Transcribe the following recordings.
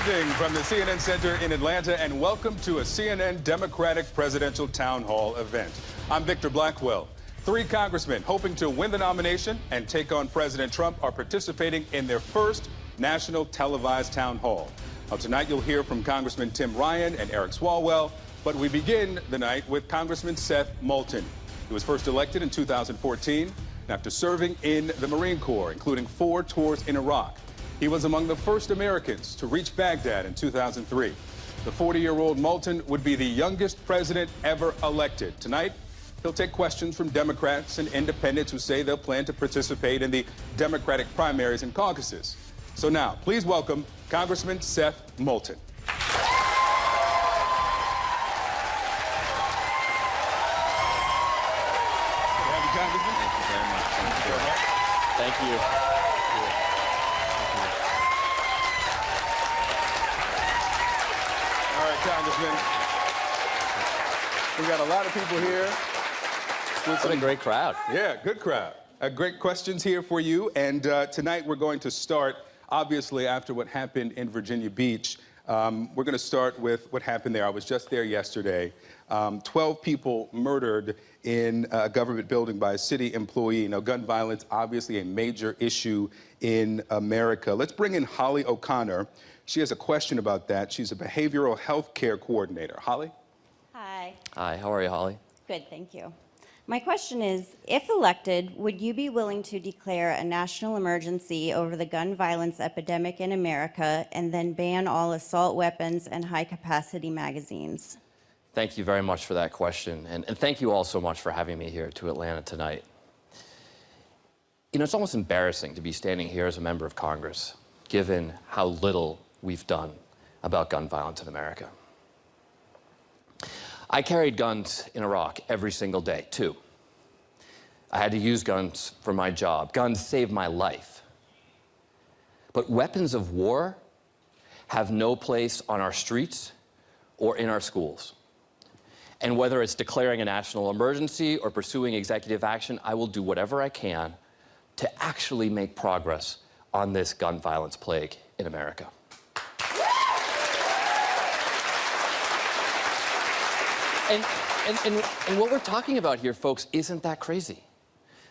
evening from the CNN Center in Atlanta, and welcome to a CNN Democratic Presidential Town Hall event. I'm Victor Blackwell. 3 congressmen hoping to win the nomination and take on President Trump are participating in their first national televised town hall. Now, tonight you'll hear from Congressman Tim Ryan and Eric Swalwell, but we begin the night with Congressman Seth Moulton. He was first elected in 2014 after serving in the Marine Corps, including 4 tours in Iraq. He was among the first Americans to reach Baghdad in 2003. The 40-year-old Moulton would be the youngest president ever elected. Tonight, he'll take questions from Democrats and independents who say they'll plan to participate in the Democratic primaries and caucuses. So now, please welcome Congressman Seth Moulton. Thank you very much. Thank you. All right, Congressman. We got a lot of people here. What a great crowd. Yeah, good crowd. Great questions here for you. And tonight we're going to start, obviously, after what happened in Virginia Beach. We're going to start with what happened there. I was just there yesterday. 12 people murdered in a government building by a city employee. Now, gun violence, obviously a major issue in America. Let's bring in Holly O'Connor. She has a question about that. She's a behavioral health care coordinator. Holly? Hi. Hi, how are you, Holly? Good, thank you. My question is, if elected, would you be willing to declare a national emergency over the gun violence epidemic in America and then ban all assault weapons and high-capacity magazines? Thank you very much for that question, and thank you all so much for having me here to Atlanta tonight. You know, it's almost embarrassing to be standing here as a member of Congress, given how little we've done about gun violence in America. I carried guns in Iraq every single day, too. I had to use guns for my job. Guns saved my life. But weapons of war have no place on our streets or in our schools. And whether it's declaring a national emergency or pursuing executive action, I will do whatever I can to actually make progress on this gun violence plague in America. And what we're talking about here, folks, isn't that crazy.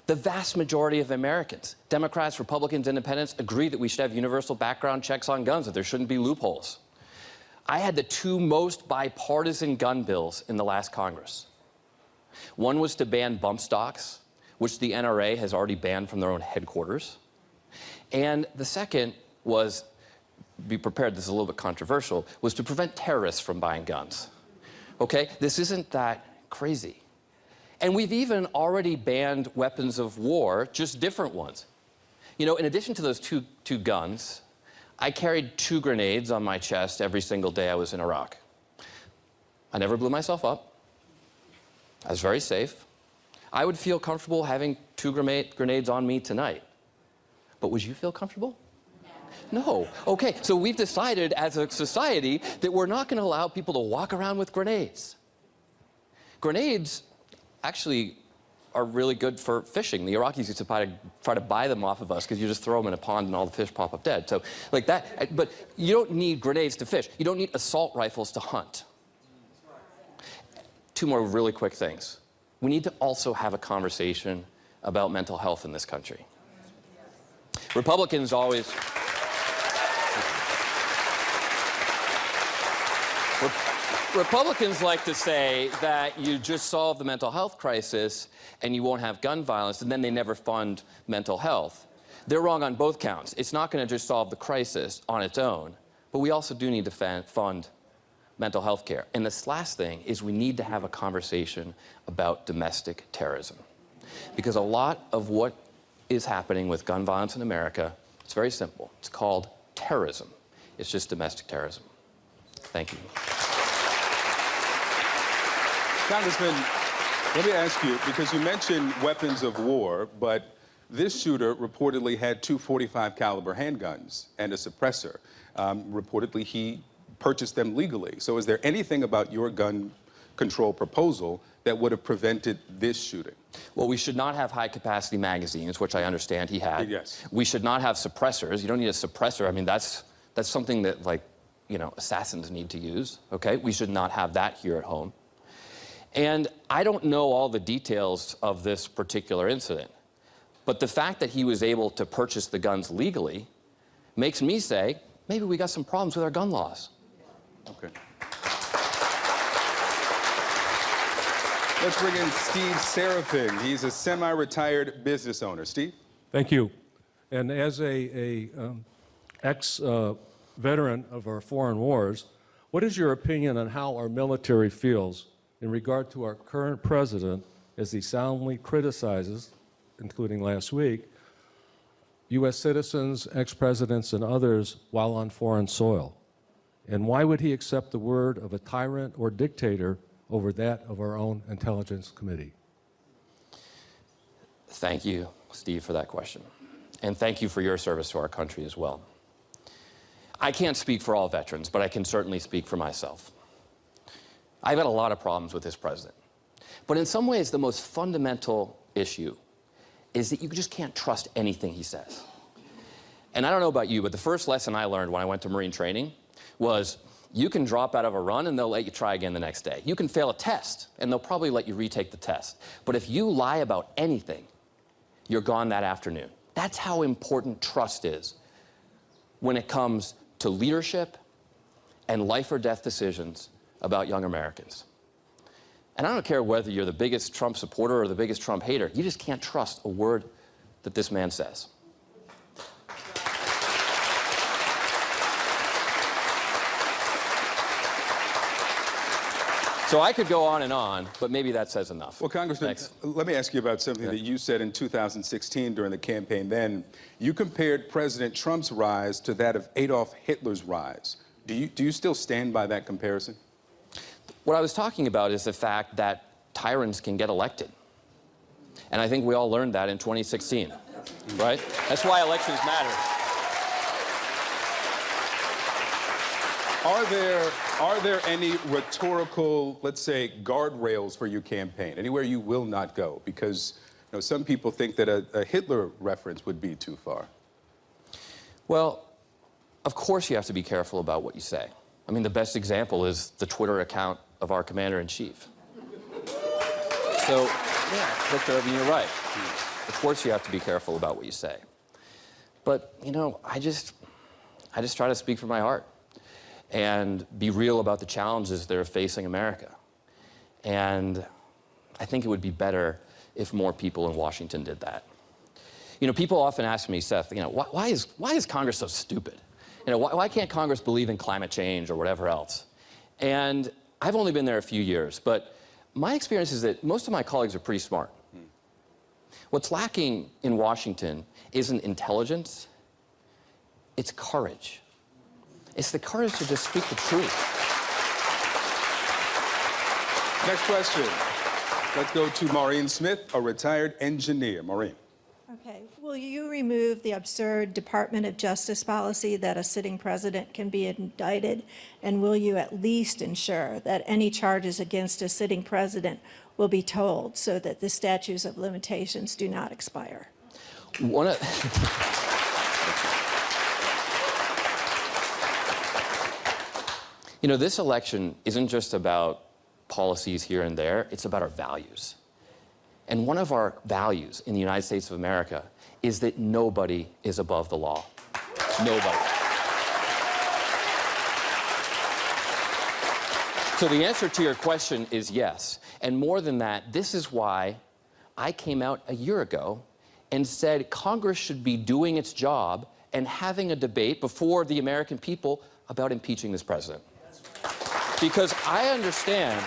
The vast majority of Americans, Democrats, Republicans, Independents, agree that we should have universal background checks on guns, that there shouldn't be loopholes. I had the 2 most bipartisan gun bills in the last Congress. One was to ban bump stocks, which the NRA has already banned from their own headquarters. And the second was, be prepared, this is a little bit controversial, was to prevent terrorists from buying guns. Okay, this isn't that crazy. And we've even already banned weapons of war, just different ones. You know, in addition to those two guns, I carried 2 grenades on my chest every single day I was in Iraq. I never blew myself up. I was very safe. I would feel comfortable having 2 grenades on me tonight. But would you feel comfortable? No. Okay, so we've decided as a society that we're not going to allow people to walk around with grenades. Grenades actually are really good for fishing. The Iraqis used to try to buy them off of us because you just throw them in a pond and all the fish pop up dead. So like that, but you don't need grenades to fish. You don't need assault rifles to hunt. 2 more really quick things. We need to also have a conversation about mental health in this country. Republicans always... Republicans like to say that you just solve the mental health crisis and you won't have gun violence, and then they never fund mental health. They're wrong on both counts. It's not going to just solve the crisis on its own, but we also do need to fund mental health care. And this last thing is we need to have a conversation about domestic terrorism. Because a lot of what is happening with gun violence in America, it's very simple. It's called terrorism. It's just domestic terrorism. Thank you. Congressman, let me ask you, because you mentioned weapons of war, but this shooter reportedly had 2 .45 caliber handguns and a suppressor. Reportedly, he purchased them legally. So is there anything about your gun control proposal that would have prevented this shooting? Well, we should not have high-capacity magazines, which I understand he had. Yes. We should not have suppressors. You don't need a suppressor. I mean, that's something that, like, assassins need to use, okay? We should not have that here at home. And I don't know all the details of this particular incident, but the fact that he was able to purchase the guns legally makes me say, maybe we got some problems with our gun laws. Okay. Let's bring in Steve Serafin. He's a semi-retired business owner. Steve? Thank you. And as a ex-veteran of our foreign wars, what is your opinion on how our military feels in regard to our current president as he soundly criticizes, including last week, U.S. citizens, ex-presidents, and others while on foreign soil? And why would he accept the word of a tyrant or dictator over that of our own Intelligence Committee? Thank you, Steve, for that question. And thank you for your service to our country as well. I can't speak for all veterans, but I can certainly speak for myself. I've had a lot of problems with this president. But in some ways, the most fundamental issue is that you just can't trust anything he says. And I don't know about you, but the first lesson I learned when I went to Marine training was you can drop out of a run and they'll let you try again the next day. You can fail a test and they'll probably let you retake the test. But if you lie about anything, you're gone that afternoon. That's how important trust is when it comes to leadership and life or death decisions about young Americans. And I don't care whether you're the biggest Trump supporter or the biggest Trump hater, you just can't trust a word that this man says. So I could go on and on, but maybe that says enough. Well, Congressman, let me ask you about something that you said in 2016 during the campaign then. You compared President Trump's rise to that of Adolf Hitler's rise. Do you still stand by that comparison? What I was talking about is the fact that tyrants can get elected. And I think we all learned that in 2016, right? That's why elections matter. Are there any rhetorical, let's say, guardrails for your campaign? Anywhere you will not go? Because some people think that a Hitler reference would be too far. Well, of course you have to be careful about what you say. I mean, the best example is the Twitter account of our commander-in-chief. So, yeah, Victor, I mean, you're right. Of course you have to be careful about what you say. But, I just try to speak from my heart and be real about the challenges that are facing America. And I think it would be better if more people in Washington did that. People often ask me, Seth, why is Congress so stupid? Why can't Congress believe in climate change or whatever else? And I've only been there a few years, but my experience is that most of my colleagues are pretty smart. What's lacking in Washington isn't intelligence, it's courage. It's the courage to just speak the truth. Next question. Let's go to Maureen Smith, a retired engineer. Maureen. Okay. Will you remove the absurd Department of Justice policy that a sitting president can be indicted? And will you at least ensure that any charges against a sitting president will be told so that the statutes of limitations do not expire? This election isn't just about policies here and there, it's about our values. And one of our values in the United States of America is that nobody is above the law. Nobody. So the answer to your question is yes. And more than that, this is why I came out a year ago and said Congress should be doing its job and having a debate before the American people about impeaching this president. Because I understand,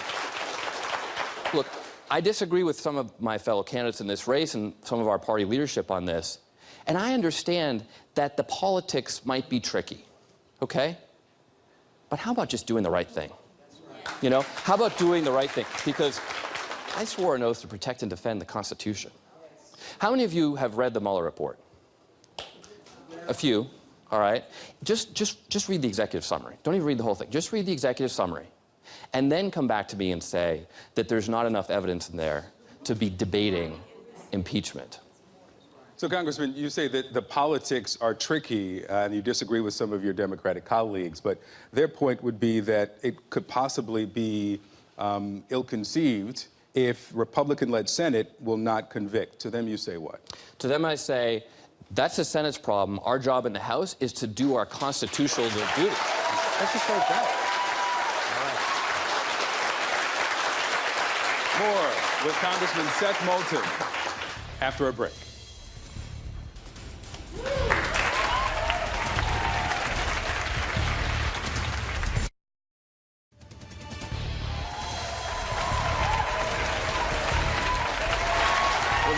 look, I disagree with some of my fellow candidates in this race and some of our party leadership on this. And I understand that the politics might be tricky, okay? But how about just doing the right thing? How about doing the right thing? Because I swore an oath to protect and defend the Constitution. How many of you have read the Mueller report? A few, all right? Just read the executive summary. Don't even read the whole thing. Just read the executive summary. And then come back to me and say that there's not enough evidence in there to be debating impeachment. So, Congressman, you say that the politics are tricky, and you disagree with some of your Democratic colleagues, but their point would be that it could possibly be ill-conceived if Republican-led Senate will not convict. To them, you say what? To them, I say, that's the Senate's problem. Our job in the House is to do our constitutional duty. Let's just start that. More with Congressman Seth Moulton after a break. We're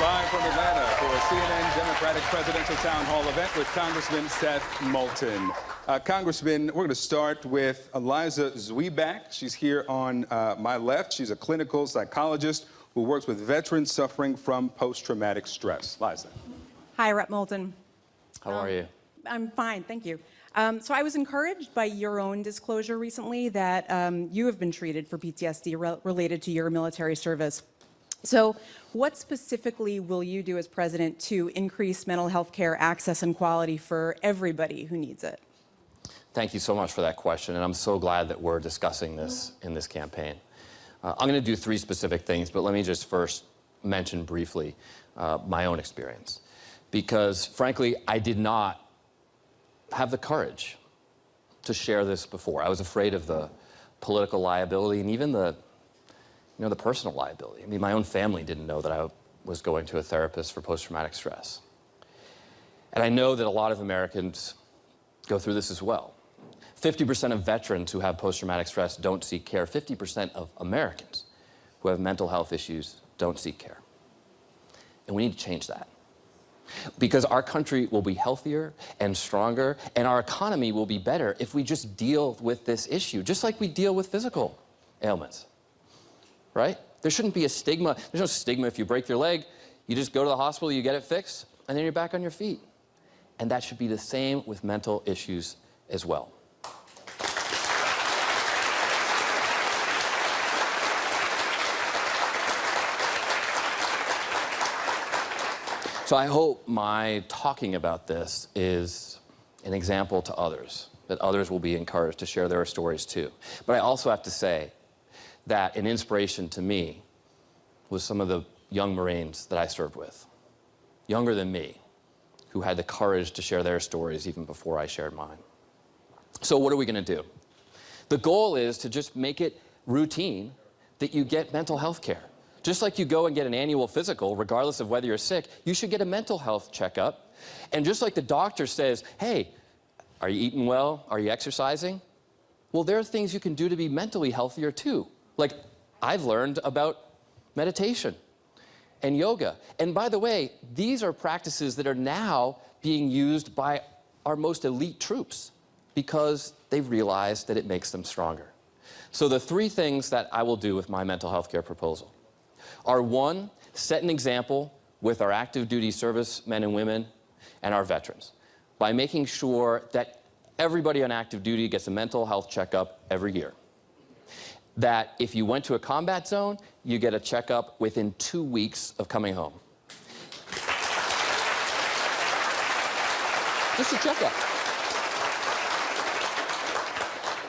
live from Atlanta for a CNN Democratic Presidential Town Hall event with Congressman Seth Moulton. Congressman, we're going to start with Eliza Zwiebach. She's here on my left. She's a clinical psychologist who works with veterans suffering from post-traumatic stress. Liza. Hi, Rep. Moulton. How are you? I'm fine, thank you. So I was encouraged by your own disclosure recently that you have been treated for PTSD related to your military service. So what specifically will you do as president to increase mental health care access and quality for everybody who needs it? Thank you so much for that question, and I'm so glad that we're discussing this in this campaign. I'm going to do 3 specific things, but let me just first mention briefly my own experience. Because, frankly, I did not have the courage to share this before. I was afraid of the political liability and even the personal liability. I mean, my own family didn't know that I was going to a therapist for post-traumatic stress. And I know that a lot of Americans go through this as well. 50% of veterans who have post-traumatic stress don't seek care. 50% of Americans who have mental health issues don't seek care. And we need to change that. Because our country will be healthier and stronger, and our economy will be better if we just deal with this issue, just like we deal with physical ailments, right? There shouldn't be a stigma. There's no stigma if you break your leg. You just go to the hospital, you get it fixed, and then you're back on your feet. And that should be the same with mental issues as well. So I hope my talking about this is an example to others, that others will be encouraged to share their stories too. But I also have to say that an inspiration to me was some of the young Marines that I served with, younger than me, who had the courage to share their stories even before I shared mine. So what are we going to do? The goal is to just make it routine that you get mental health care. Just like you go and get an annual physical, regardless of whether you're sick, you should get a mental health checkup. And just like the doctor says, hey, are you eating well? Are you exercising? Well, there are things you can do to be mentally healthier too. Like I've learned about meditation and yoga. And by the way, these are practices that are now being used by our most elite troops because they've realized that it makes them stronger. So the 3 things that I will do with my mental health care proposal are 1, set an example with our active duty service men and women and our veterans by making sure that everybody on active duty gets a mental health checkup every year. That if you went to a combat zone, you get a checkup within 2 weeks of coming home. Just a checkup.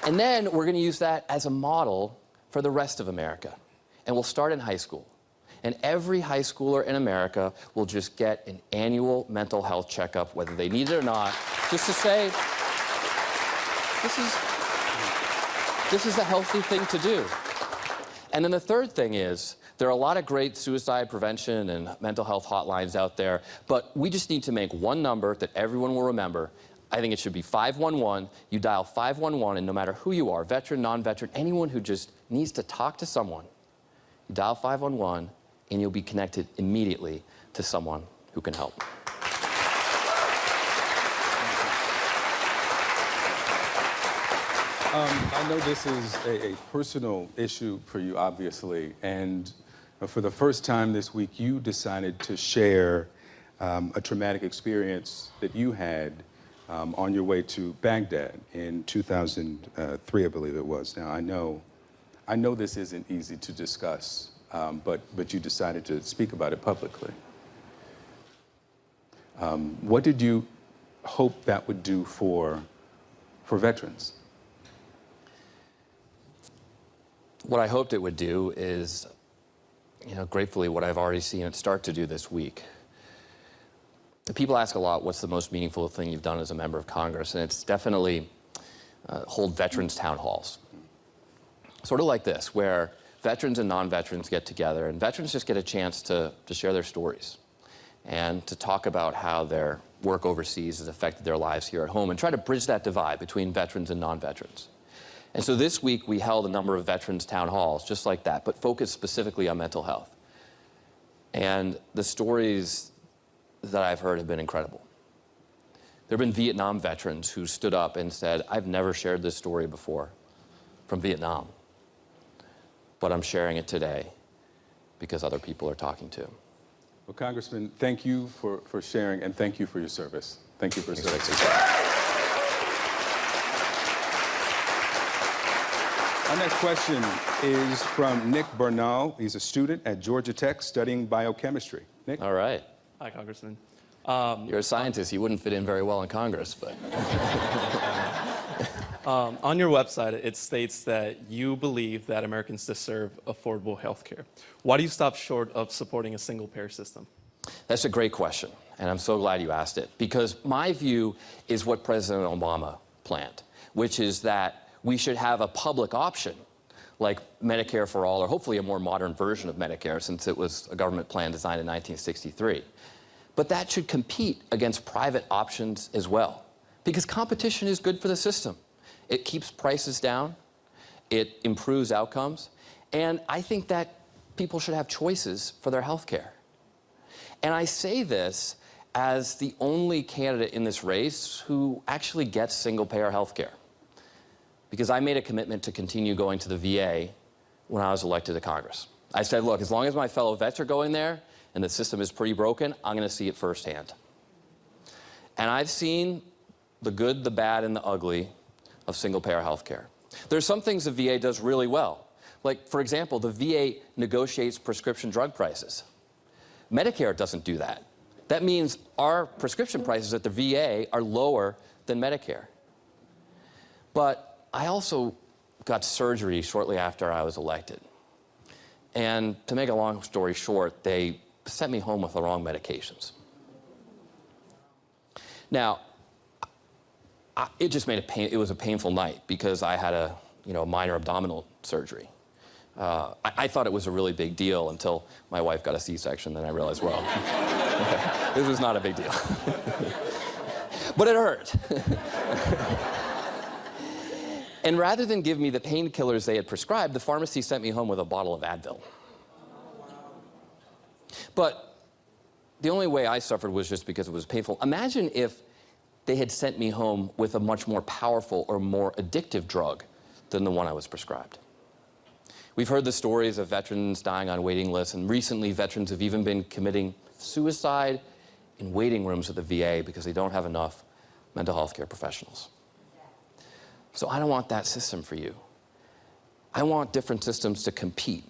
And then we're going to use that as a model for the rest of America. And we'll start in high school. And every high schooler in America will just get an annual mental health checkup, whether they need it or not, just to say, this is a healthy thing to do. And then the 3rd thing is, there are a lot of great suicide prevention and mental health hotlines out there, but we just need to make one number that everyone will remember. I think it should be 511. You dial 511, and no matter who you are, veteran, non-veteran, anyone who just needs to talk to someone, you dial 511, and you'll be connected immediately to someone who can help. I know this is a personal issue for you, obviously, and for the first time this week, you decided to share a traumatic experience that you had on your way to Baghdad in 2003, I believe it was. Now, I know this isn't easy to discuss, but you decided to speak about it publicly. What did you hope that would do for veterans? What I hoped it would do is, gratefully, what I've already seen it start to do this week. People ask a lot, what's the most meaningful thing you've done as a member of Congress? And it's definitely hold veterans town halls. Sort of like this, where veterans and non-veterans get together, and veterans just get a chance to share their stories and to talk about how their work overseas has affected their lives here at home and try to bridge that divide between veterans and non-veterans. And so this week we held a number of veterans town halls just like that, but focused specifically on mental health. And the stories that I've heard have been incredible. There have been Vietnam veterans who stood up and said, I've never shared this story before from Vietnam, but I'm sharing it today because other people are talking to. Well, Congressman, thank you for sharing, and thank you for your service. Thank you for service. Our next question is from Nick Bernal. He's a student at Georgia Tech studying biochemistry. Nick? All right. Hi, Congressman. You're a scientist. You wouldn't fit in very well in Congress, but... On your website, it states that you believe that Americans deserve affordable health care. Why do you stop short of supporting a single-payer system? That's a great question, and I'm so glad you asked it, because my view is what President Obama planned, which is that we should have a public option, like Medicare for all, or hopefully a more modern version of Medicare, since it was a government plan designed in 1963. But that should compete against private options as well, because competition is good for the system. It keeps prices down, it improves outcomes, and I think that people should have choices for their health care. And I say this as the only candidate in this race who actually gets single-payer health care, because I made a commitment to continue going to the VA when I was elected to Congress. I said, look, as long as my fellow vets are going there and the system is pretty broken, I'm going to see it firsthand. And I've seen the good, the bad, and the ugly of single-payer health care. There's some things the VA does really well. Like, for example, the VA negotiates prescription drug prices. Medicare doesn't do that. That means our prescription prices at the VA are lower than Medicare. But I also got surgery shortly after I was elected. And to make a long story short, they sent me home with the wrong medications. Now, it just made it was a painful night because I had a minor abdominal surgery. I thought it was a really big deal until my wife got a C-section, then I realized, well, this was not a big deal. But it hurt. And rather than give me the painkillers they had prescribed, the pharmacy sent me home with a bottle of Advil. But the only way I suffered was just because it was painful. Imagine if they had sent me home with a much more powerful or more addictive drug than the one I was prescribed. We've heard the stories of veterans dying on waiting lists, and recently veterans have even been committing suicide in waiting rooms at the VA because they don't have enough mental health care professionals. So I don't want that system for you. I want different systems to compete,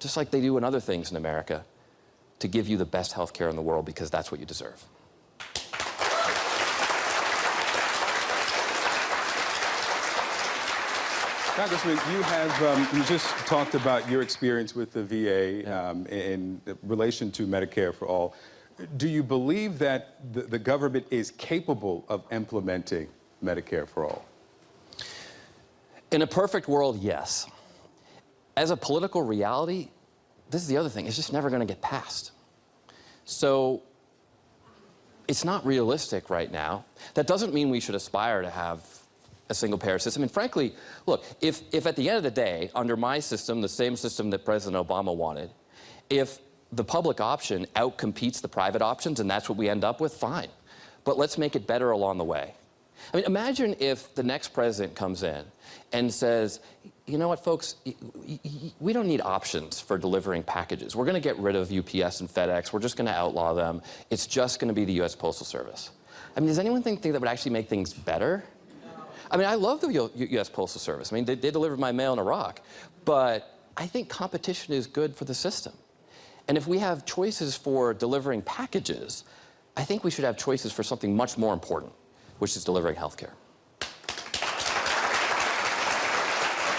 just like they do in other things in America, to give you the best health care in the world because that's what you deserve. Congressman, you just talked about your experience with the VA in relation to Medicare for all. Do you believe that the government is capable of implementing Medicare for all? In a perfect world, yes. As a political reality, this is the other thing, it's just never going to get passed. So it's not realistic right now. That doesn't mean we should aspire to have a single-payer system. And frankly, look, if at the end of the day, under my system, the same system that President Obama wanted, if the public option outcompetes the private options and that's what we end up with, fine. But let's make it better along the way. I mean, imagine if the next president comes in and says, you know what, folks, we don't need options for delivering packages. We're going to get rid of UPS and FedEx. We're just going to outlaw them. It's just going to be the U.S. Postal Service. I mean, does anyone think that would actually make things better? I mean, I love the U.S. Postal Service. I mean, they delivered my mail in Iraq. But I think competition is good for the system. And if we have choices for delivering packages, I think we should have choices for something much more important, which is delivering health care.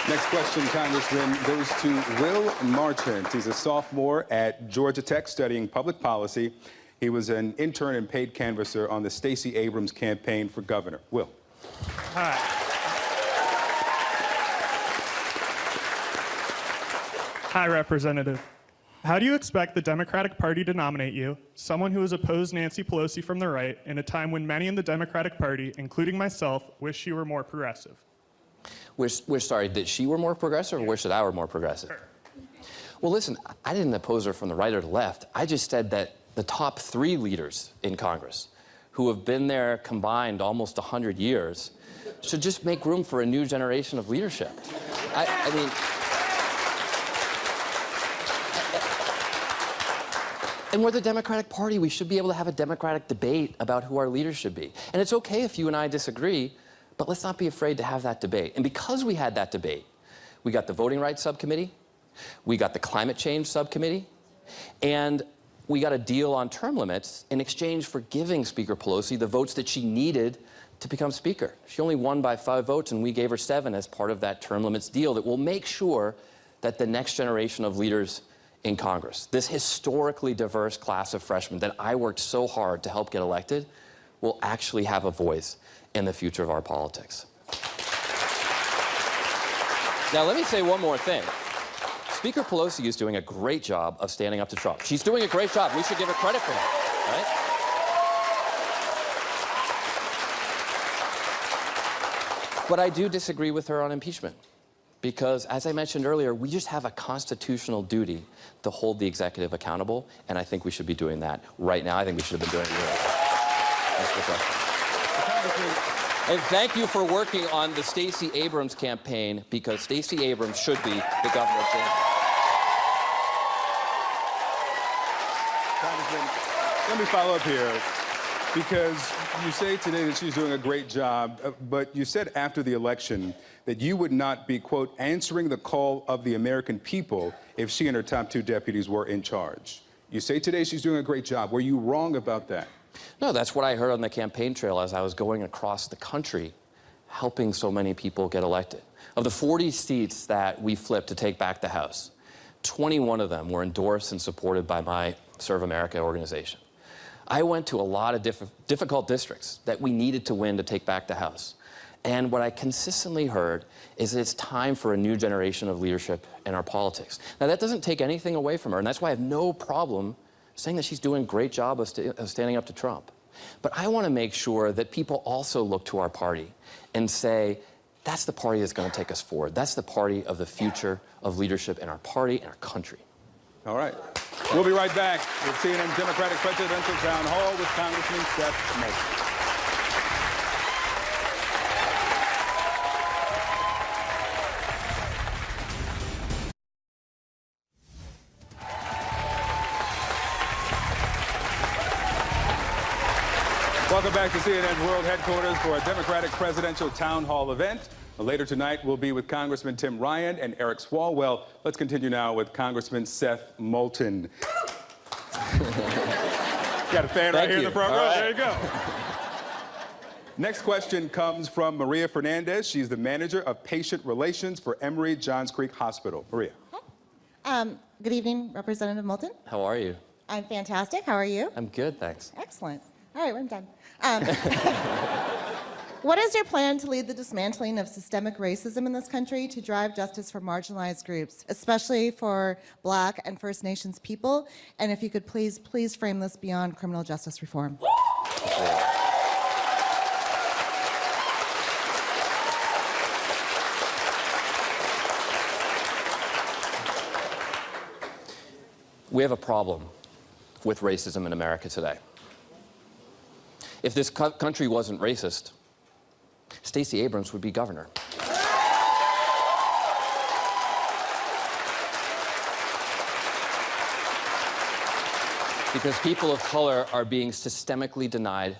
Next question, Congressman, goes to Will Marchant. He's a sophomore at Georgia Tech studying public policy. He was an intern and paid canvasser on the Stacey Abrams campaign for governor. Will. Hi. Hi, Representative. How do you expect the Democratic Party to nominate you, someone who has opposed Nancy Pelosi from the right, in a time when many in the Democratic Party, including myself, wish she were more progressive? We're sorry, that she were more progressive, or wish that I were more progressive? Sure. Well, listen, I didn't oppose her from the right or the left. I just said that the top 3 leaders in Congress, who have been there combined almost 100 years, should just make room for a new generation of leadership. I mean, and we're the Democratic Party. We should be able to have a democratic debate about who our leaders should be. And it's okay if you and I disagree, but let's not be afraid to have that debate. And because we had that debate, we got the Voting Rights Subcommittee, we got the Climate Change Subcommittee, and we got a deal on term limits in exchange for giving Speaker Pelosi the votes that she needed to become Speaker. She only won by 5 votes, and we gave her 7 as part of that term limits deal that will make sure that the next generation of leaders in Congress, this historically diverse class of freshmen that I worked so hard to help get elected, will actually have a voice in the future of our politics. Now, let me say one more thing. Speaker Pelosi is doing a great job of standing up to Trump. She's doing a great job. We should give her credit for that, right? But I do disagree with her on impeachment. Because, as I mentioned earlier, we just have a constitutional duty to hold the executive accountable, and I think we should be doing that right now. I think we should have been doing it earlier. Thanks for the question. And thank you for working on the Stacey Abrams campaign, because Stacey Abrams should be the governor of Georgia. Congressman, let me follow up here, because you say today that she's doing a great job, but you said after the election that you would not be, quote, answering the call of the American people if she and her top 2 deputies were in charge. You say today she's doing a great job. Were you wrong about that? No, that's what I heard on the campaign trail as I was going across the country, helping so many people get elected. Of the 40 seats that we flipped to take back the House, 21 of them were endorsed and supported by my Serve America organization. I went to a lot of difficult districts that we needed to win to take back the House. And what I consistently heard is that it's time for a new generation of leadership in our politics. Now, that doesn't take anything away from her, and that's why I have no problem saying that she's doing a great job of standing up to Trump. But I want to make sure that people also look to our party and say, that's the party that's going to take us forward. That's the party of the future of leadership in our party and our country. All right. We'll be right back with CNN Democratic Presidential Town Hall with Congressman Seth Moulton. Welcome back to CNN's World Headquarters for a Democratic Presidential Town Hall event. Later tonight, we'll be with Congressman Tim Ryan and Eric Swalwell. Let's continue now with Congressman Seth Moulton. Got a fan right here in the front row. Right. There you go. Next question comes from Maria Fernandez. She's the manager of patient relations for Emory Johns Creek Hospital. Maria. Hi. Good evening, Representative Moulton. How are you? I'm fantastic. How are you? I'm good, thanks. Excellent. All right, I'm done. What is your plan to lead the dismantling of systemic racism in this country to drive justice for marginalized groups, especially for Black and First Nations people? And if you could please frame this beyond criminal justice reform. We have a problem with racism in America today. If this country wasn't racist, Stacey Abrams would be governor. Because people of color are being systemically denied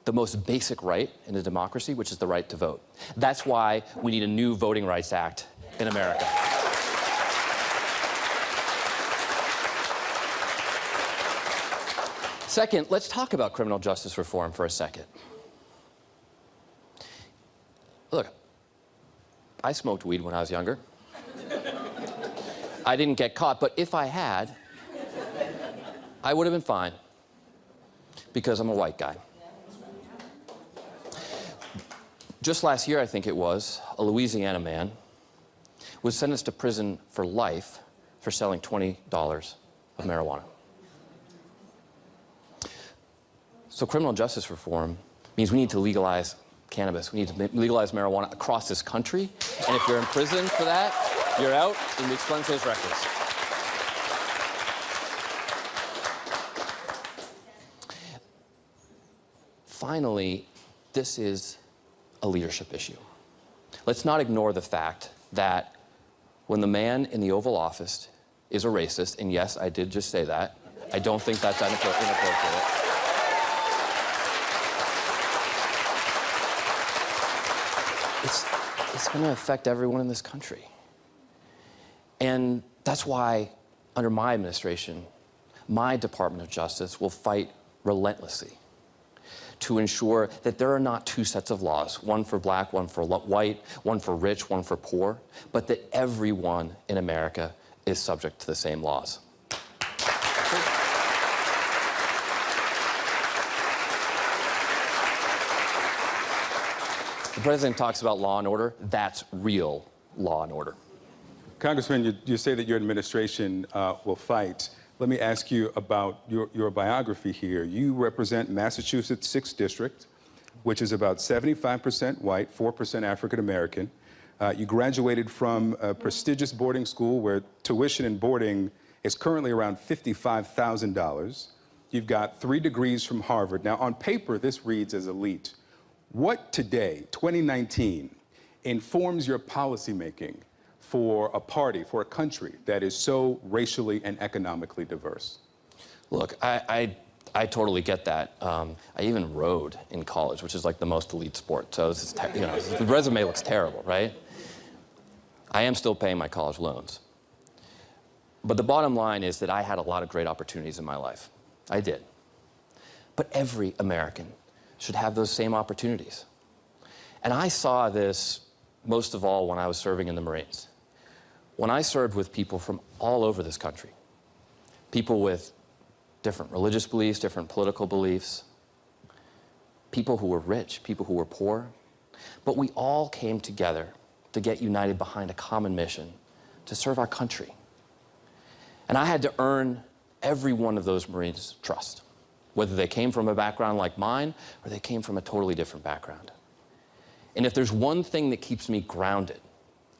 the most basic right in a democracy, which is the right to vote. That's why we need a new Voting Rights Act in America. Second, let's talk about criminal justice reform for a second. Look, I smoked weed when I was younger. I didn't get caught, but if I had, I would have been fine because I'm a white guy. Just last year, I think it was, a Louisiana man was sentenced to prison for life for selling $20 of marijuana. So criminal justice reform means we need to legalize cannabis. We need to legalize marijuana across this country. And if you're in prison for that, you're out and we expunge those records. Finally, this is a leadership issue. Let's not ignore the fact that when the man in the Oval Office is a racist, and yes, I did just say that, I don't think that's inappropriate. It's going to affect everyone in this country. And that's why, under my administration, my Department of Justice will fight relentlessly to ensure that there are not two sets of laws, one for black, one for white, one for rich, one for poor, but that everyone in America is subject to the same laws. The president talks about law and order. That's real law and order. Congressman, you say that your administration will fight. Let me ask you about your biography here. You represent Massachusetts' 6th District, which is about 75% white, 4% African American. You graduated from a prestigious boarding school where tuition and boarding is currently around $55,000. You've got 3 degrees from Harvard. Now, on paper, this reads as elite. What today, 2019, informs your policymaking for a party, for a country that is so racially and economically diverse? Look, I totally get that. I even rode in college, which is like the most elite sport. So this is the resume looks terrible, right? I am still paying my college loans. But the bottom line is that I had a lot of great opportunities in my life. I did. But every American should have those same opportunities. And I saw this most of all when I was serving in the Marines. When I served with people from all over this country, people with different religious beliefs, different political beliefs, people who were rich, people who were poor, but we all came together to get united behind a common mission to serve our country. And I had to earn every one of those Marines' trust, whether they came from a background like mine or they came from a totally different background. And if there's one thing that keeps me grounded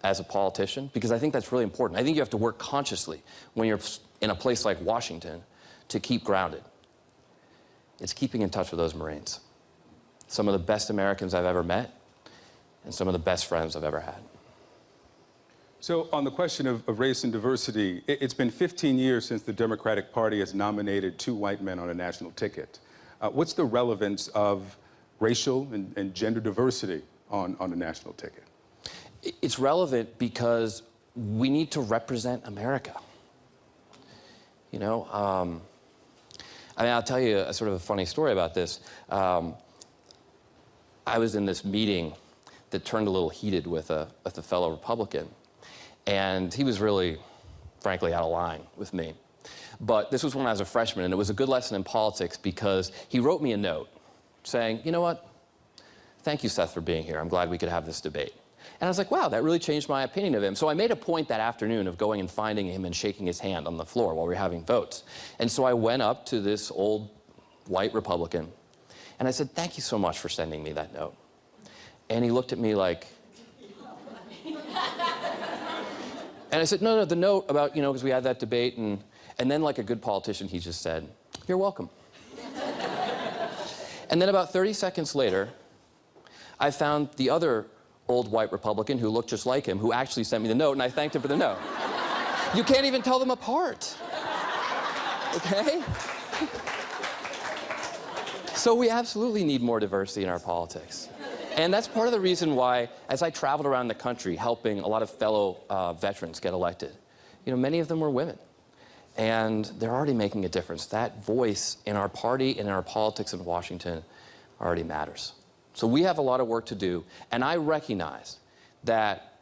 as a politician, because I think that's really important. I think you have to work consciously when you're in a place like Washington to keep grounded. It's keeping in touch with those Marines. Some of the best Americans I've ever met and some of the best friends I've ever had. So on the question of race and diversity, it's been 15 years since the Democratic Party has nominated 2 white men on a national ticket. What's the relevance of racial and gender diversity on a national ticket? It's relevant because we need to represent America. You know, I mean, I'll tell you a sort of a funny story about this. I was in this meeting that turned a little heated with a fellow Republican. And he was really, frankly, out of line with me. But this was when I was a freshman, and it was a good lesson in politics because he wrote me a note saying, you know what, thank you, Seth, for being here. I'm glad we could have this debate. And I was like, wow, that really changed my opinion of him. So I made a point that afternoon of going and finding him and shaking his hand on the floor while we were having votes. And so I went up to this old white Republican, and I said, thank you so much for sending me that note. And he looked at me like, and I said, no, the note about, you know, because we had that debate, and then like a good politician, he just said, you're welcome. And then about 30 seconds later, I found the other old white Republican who looked just like him, who actually sent me the note, and I thanked him for the note. You can't even tell them apart, okay? So we absolutely need more diversity in our politics. And that's part of the reason why, as I traveled around the country helping a lot of fellow veterans get elected, you know, many of them were women. And they're already making a difference. That voice in our party and in our politics in Washington already matters. So we have a lot of work to do. And I recognize that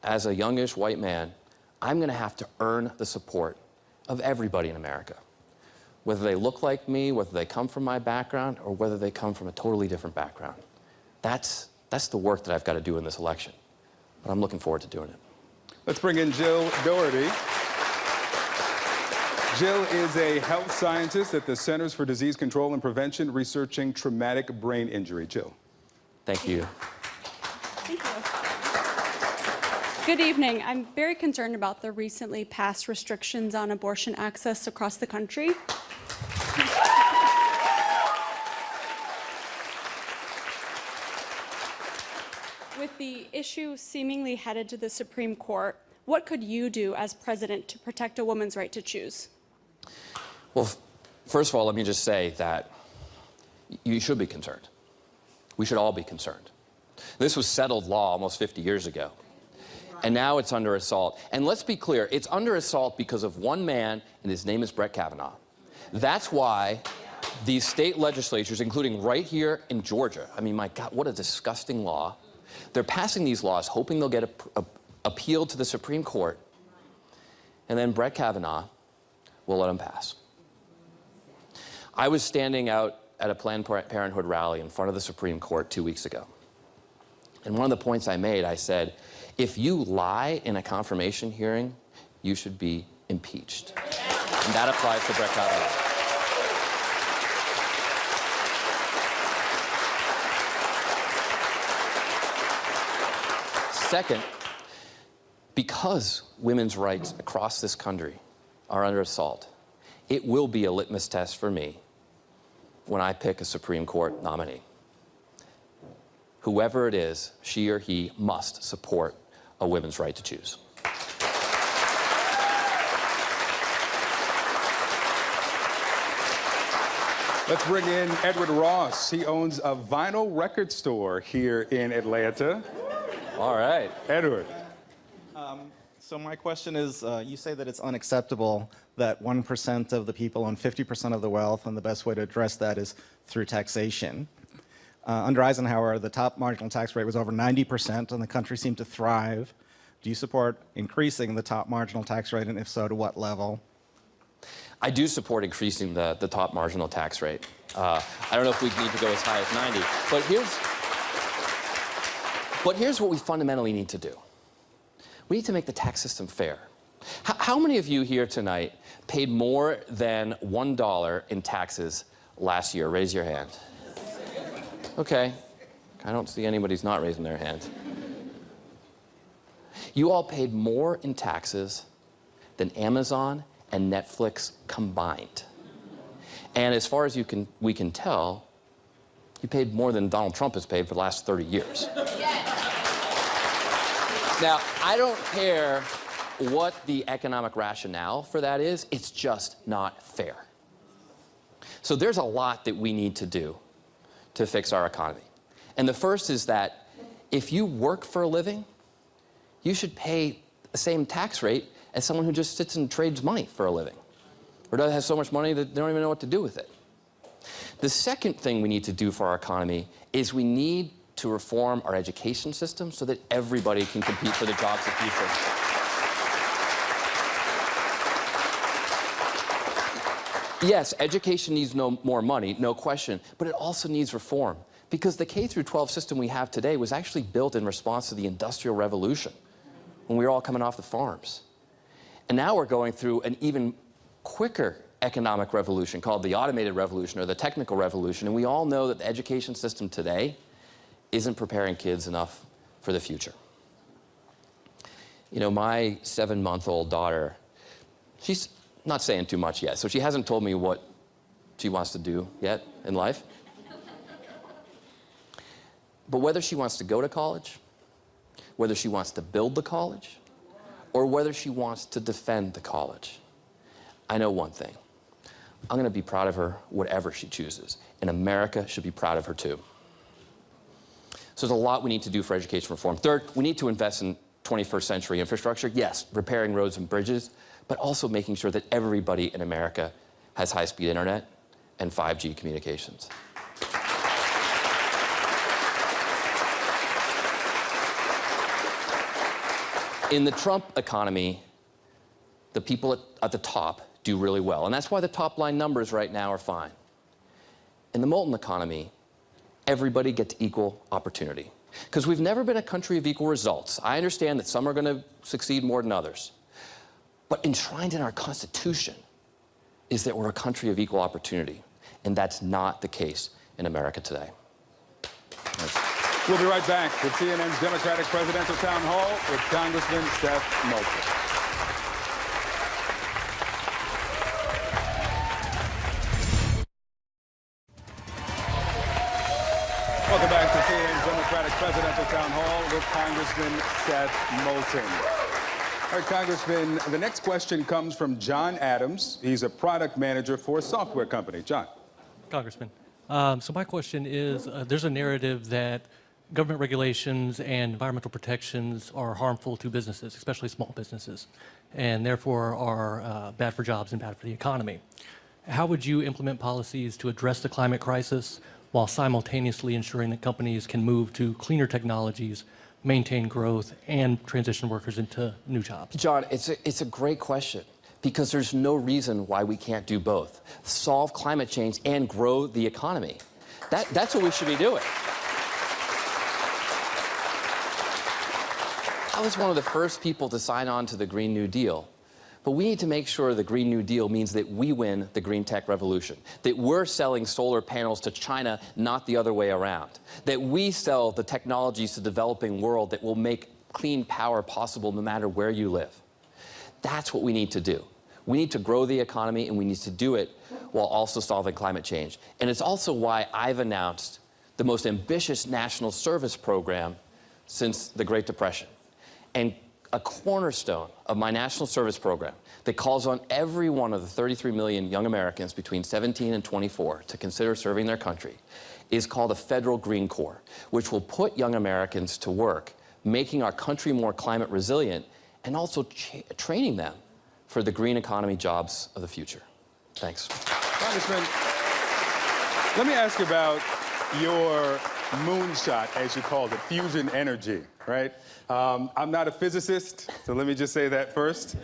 as a youngish white man, I'm going to have to earn the support of everybody in America, whether they look like me, whether they come from my background, or whether they come from a totally different background. That's the work that I've got to do in this election. But I'm looking forward to doing it. Let's bring in Jill Doherty. Jill is a health scientist at the Centers for Disease Control and Prevention, researching traumatic brain injury. Jill. Thank you. Thank you. Good evening. I'm very concerned about the recently passed restrictions on abortion access across the country. With the issue seemingly headed to the Supreme Court, what could you do as president to protect a woman's right to choose? Well, first of all, let me just say that you should be concerned. We should all be concerned. This was settled law almost 50 years ago, and now it's under assault. And let's be clear, it's under assault because of one man, and his name is Brett Kavanaugh. That's why these state legislatures, including right here in Georgia, I mean, my God, what a disgusting law. They're passing these laws hoping they'll get appealed to the Supreme Court, and then Brett Kavanaugh will let them pass. I was standing out at a Planned Parenthood rally in front of the Supreme Court 2 weeks ago. And one of the points I made, I said, if you lie in a confirmation hearing, you should be impeached. And that applies to Brett Kavanaugh. Second, because women's rights across this country are under assault, it will be a litmus test for me when I pick a Supreme Court nominee. Whoever it is, she or he must support a women's right to choose. Let's bring in Edward Ross. He owns a vinyl record store here in Atlanta. All right. Edward. So my question is, you say that it's unacceptable that 1% of the people own 50% of the wealth, and the best way to address that is through taxation. Under Eisenhower, the top marginal tax rate was over 90%, and the country seemed to thrive. Do you support increasing the top marginal tax rate, and if so, to what level? I do support increasing the top marginal tax rate. I don't know if we need to go as high as 90, but here's what we fundamentally need to do. We need to make the tax system fair. How many of you here tonight paid more than $1 in taxes last year? Raise your hand. Okay. I don't see anybody's not raising their hand. You all paid more in taxes than Amazon and Netflix combined. And as far as we can tell, you paid more than Donald Trump has paid for the last 30 years. Now, I don't care what the economic rationale for that is, it's just not fair. So there's a lot that we need to do to fix our economy. And the first is that if you work for a living, you should pay the same tax rate as someone who just sits and trades money for a living, or has so much money that they don't even know what to do with it. The second thing we need to do for our economy is we need to reform our education system so that everybody can compete for the jobs of the future. Yes, education needs more money, no question, but it also needs reform, because the K-12 system we have today was actually built in response to the Industrial Revolution, when we were all coming off the farms. And now we're going through an even quicker economic revolution called the automated revolution or the technical revolution, and we all know that the education system today isn't preparing kids enough for the future. You know, my 7-month-old daughter, she's not saying too much yet, so she hasn't told me what she wants to do yet in life. But whether she wants to go to college, whether she wants to build the college, or whether she wants to defend the college, I know one thing. I'm going to be proud of her whatever she chooses, and America should be proud of her too. So there's a lot we need to do for education reform. Third, we need to invest in 21st century infrastructure. Yes, repairing roads and bridges, but also making sure that everybody in America has high-speed internet and 5G communications. In the Trump economy, the people at the top do really well, and that's why the top-line numbers right now are fine. In the Moulton economy, everybody gets equal opportunity, because we've never been a country of equal results. I understand that some are going to succeed more than others, but enshrined in our Constitution is that we're a country of equal opportunity, and that's not the case in America today. We'll be right back with CNN's Democratic Presidential Town Hall with Congressman Seth Moulton. Welcome back to CNN's Democratic Presidential Town Hall with Congressman Seth Moulton. All right, Congressman, the next question comes from John Adams. He's a product manager for a software company. John. Congressman, so my question is, there's a narrative that government regulations and environmental protections are harmful to businesses, especially small businesses, and therefore are bad for jobs and bad for the economy. How would you implement policies to address the climate crisis while simultaneously ensuring that companies can move to cleaner technologies, maintain growth, and transition workers into new jobs? John, it's a great question, because there's no reason why we can't do both. Solve climate change and grow the economy. That's what we should be doing. I was one of the first people to sign on to the Green New Deal. But we need to make sure the Green New Deal means that we win the green tech revolution, that we're selling solar panels to China, not the other way around, that we sell the technologies to the developing world that will make clean power possible no matter where you live. That's what we need to do. We need to grow the economy, and we need to do it while also solving climate change. And it's also why I've announced the most ambitious national service program since the Great Depression. And a cornerstone of my national service program that calls on every one of the 33 million young Americans between 17 and 24 to consider serving their country is called a Federal Green Corps, which will put young Americans to work, making our country more climate resilient, and also training them for the green economy jobs of the future. Thanks. Congressman, let me ask you about your moonshot, as you called it, fusion energy, right? I'm not a physicist, so let me just say that first.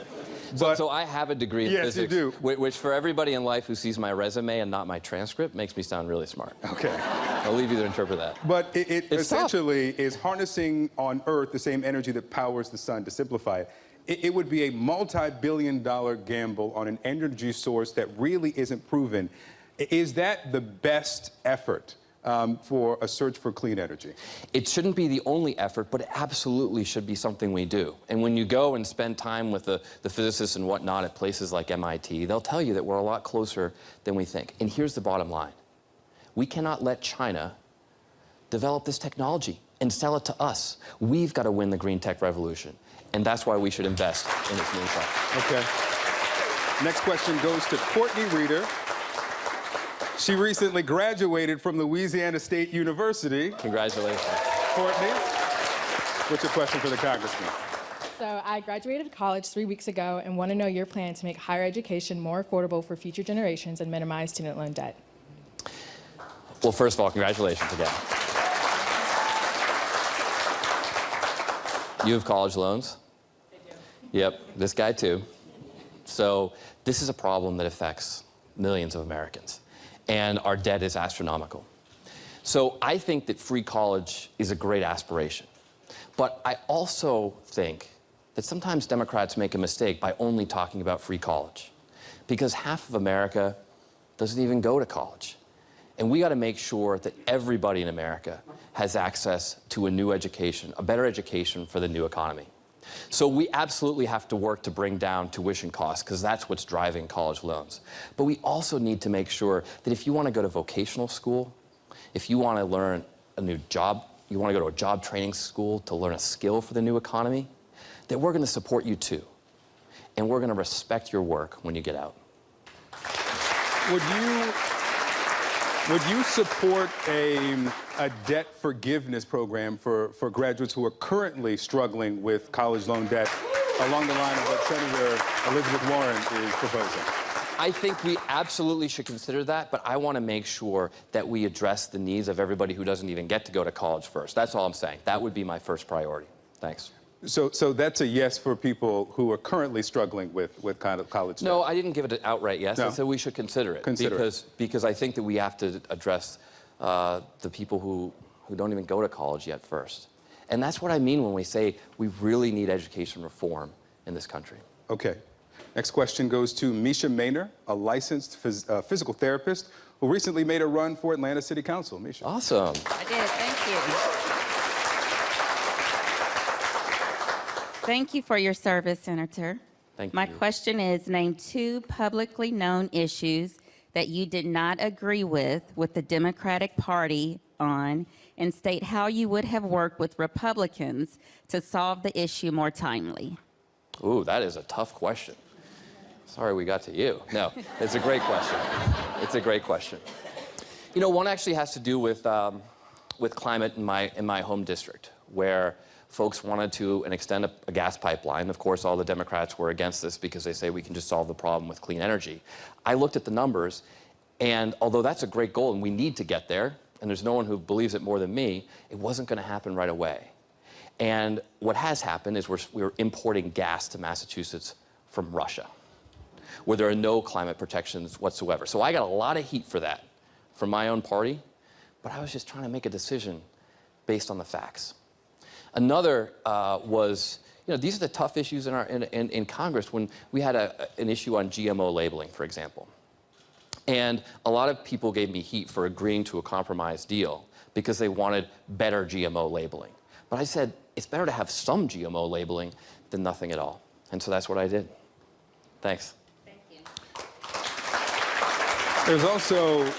So I have a degree in physics. Yes, you do. Which for everybody in life who sees my resume and not my transcript makes me sound really smart. Okay. I'll leave you to interpret that. But it essentially is harnessing on Earth the same energy that powers the sun, to simplify it. It would be a multi-billion-dollar gamble on an energy source that really isn't proven. Is that the best effort for a search for clean energy? It shouldn't be the only effort, but it absolutely should be something we do. And when you go and spend time with the physicists and whatnot at places like MIT, they'll tell you that we're a lot closer than we think. And here's the bottom line. We cannot let China develop this technology and sell it to us. We've got to win the green tech revolution. And that's why we should invest in its moonshot. Okay. Next question goes to Courtney Reeder. She recently graduated from Louisiana State University. Congratulations. Courtney, what's your question for the congressman? So I graduated college 3 weeks ago and want to know your plan to make higher education more affordable for future generations and minimize student loan debt. Well, first of all, congratulations again. You have college loans? I do. Yep, this guy too. So this is a problem that affects millions of Americans, and our debt is astronomical. So I think that free college is a great aspiration. But I also think that sometimes Democrats make a mistake by only talking about free college, because half of America doesn't even go to college. And we got to make sure that everybody in America has access to a new education, a better education for the new economy. So we absolutely have to work to bring down tuition costs, because that's what's driving college loans. But we also need to make sure that if you want to go to vocational school, if you want to learn a new job, you want to go to a job training school to learn a skill for the new economy, that we're going to support you too. And we're going to respect your work when you get out. Would you support a debt forgiveness program for graduates who are currently struggling with college loan debt along the line of what Senator Elizabeth Warren is proposing? I think we absolutely should consider that, but I want to make sure that we address the needs of everybody who doesn't even get to go to college first. That's all I'm saying. That would be my first priority. Thanks. So that's a yes for people who are currently struggling with kind of college debt? No, I didn't give it an outright yes. No. I said we should consider it. Because I think that we have to address the people who don't even go to college yet first. And that's what I mean when we say we really need education reform in this country. Okay. Next question goes to Misha Maynor, a licensed physical therapist who recently made a run for Atlanta City Council. Misha. Awesome. I did. Thank you. Thank you for your service, Senator. Thank you. My question is, name 2 publicly known issues that you did not agree with the Democratic Party on, and state how you would have worked with Republicans to solve the issue more timely. Ooh, that is a tough question. Sorry we got to you. No, it's a great question. It's a great question. You know, one actually has to do with climate in my home district, where folks wanted to extend a gas pipeline. Of course, all the Democrats were against this because they say we can just solve the problem with clean energy. I looked at the numbers, and although that's a great goal and we need to get there, and there's no one who believes it more than me, it wasn't going to happen right away. And what has happened is we're importing gas to Massachusetts from Russia, where there are no climate protections whatsoever. So I got a lot of heat for that from my own party, but I was just trying to make a decision based on the facts. Another was, you know, these are the tough issues in Congress when we had an issue on GMO labeling, for example. And a lot of people gave me heat for agreeing to a compromise deal because they wanted better GMO labeling. But I said, it's better to have some GMO labeling than nothing at all. And so that's what I did. Thanks. Thank you. There's also,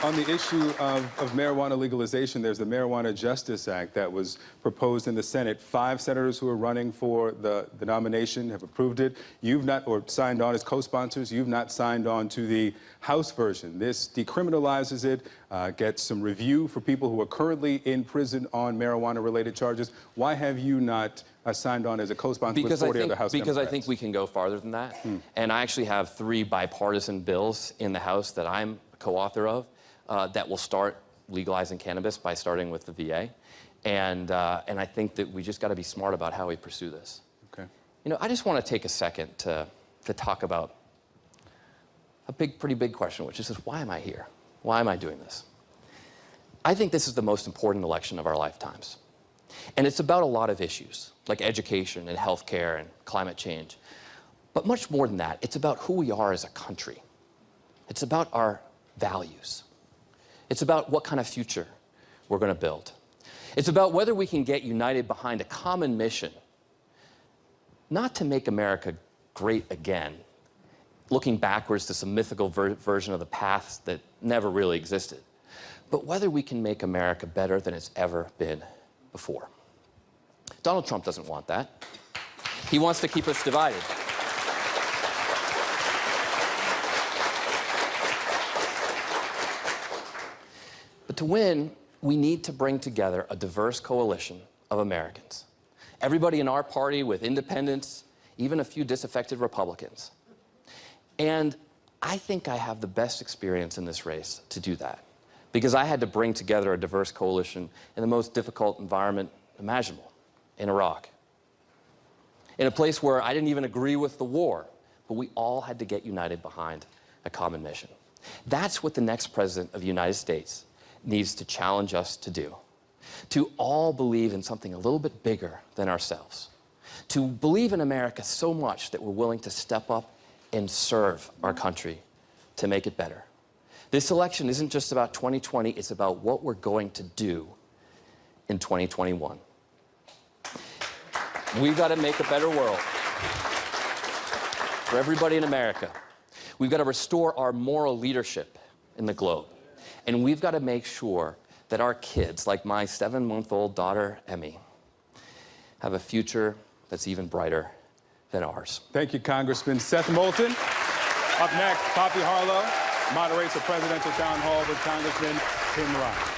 on the issue of marijuana legalization, there's the Marijuana Justice Act that was proposed in the Senate. 5 senators who are running for the nomination have approved it. You've not, or signed on as co-sponsors. You've not signed on to the House version. This decriminalizes it, gets some review for people who are currently in prison on marijuana-related charges. Why have you not signed on as a co-sponsor with 40 other House Democrats? Because I think we can go farther than that. And I actually have 3 bipartisan bills in the House that I'm co-author of. That will start legalizing cannabis by starting with the VA. And I think that we just got to be smart about how we pursue this. Okay. You know, I just want to take a second to talk about a pretty big question, which is why am I here? Why am I doing this? I think this is the most important election of our lifetimes. And it's about a lot of issues, like education and healthcare and climate change. But much more than that, it's about who we are as a country. It's about our values. It's about what kind of future we're going to build. It's about whether we can get united behind a common mission, not to make America great again, looking backwards to some mythical version of the past that never really existed, but whether we can make America better than it's ever been before. Donald Trump doesn't want that. He wants to keep us divided. But to win, we need to bring together a diverse coalition of Americans. Everybody in our party with independents, even a few disaffected Republicans. And I think I have the best experience in this race to do that, because I had to bring together a diverse coalition in the most difficult environment imaginable, in Iraq. In a place where I didn't even agree with the war, but we all had to get united behind a common mission. That's what the next president of the United States needs to challenge us to do. To all believe in something a little bit bigger than ourselves. To believe in America so much that we're willing to step up and serve our country to make it better. This election isn't just about 2020, it's about what we're going to do in 2021. We've got to make a better world for everybody in America. We've got to restore our moral leadership in the globe. And we've got to make sure that our kids, like my 7-month-old daughter, Emmy, have a future that's even brighter than ours. Thank you, Congressman Seth Moulton. Up next, Poppy Harlow moderates a presidential town hall with Congressman Tim Ryan.